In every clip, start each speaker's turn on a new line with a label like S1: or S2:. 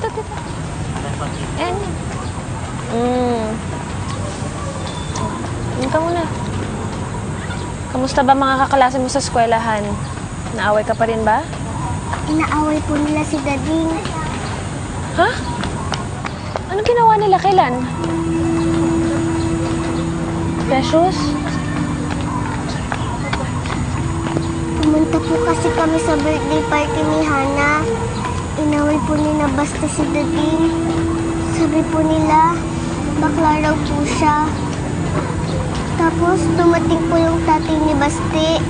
S1: ito. Ayan. Yan ka muna. Kamusta ba mga kaklase mo sa eskwelahan? Naaway ka pa rin ba?
S2: Inaaway po nila si Dading.
S1: Ha? Anong ginawa nila? Kailan? Precious?
S2: Pumunta po kasi kami sa birthday party ni Hana. Inaway po nila basta si Dading. Sabi po nila, bakla raw po siya. Tapos dumating po yung tatay ni Basti.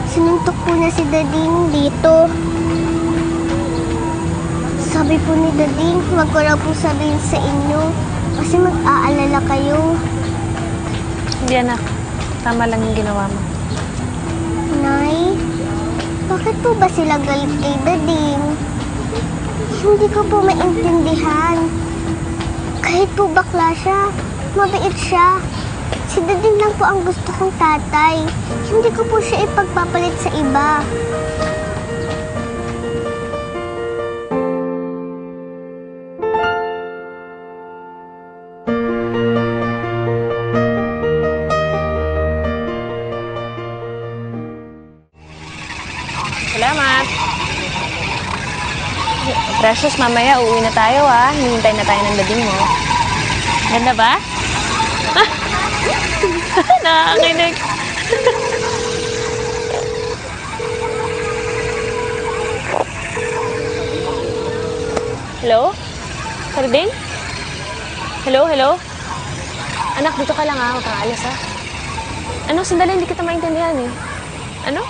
S2: Sinuntok po na si Dading dito. Sabi po ni Dading, huwag ko raw po sabihin sa inyo kasi mag-aalala kayo.
S1: Hindi anak. Tama lang yung ginawa mo.
S2: Nay, bakit po ba sila galit kay Dading? Hindi ko po maintindihan. Kahit po bakla siya, mabait siya. Si Dading lang po ang gusto kong tatay. Hindi ko po siya ipagpapalit sa iba.
S1: Salamat. Precious, mamaya uuwi na tayo Hinihintay na tayo ng Dading mo. Ganda ba? Nakakinig. Hello? Sarding? Hello? Anak, dito ka lang huwag kang alis Ano, sandali, hindi kita maintindihan Ano?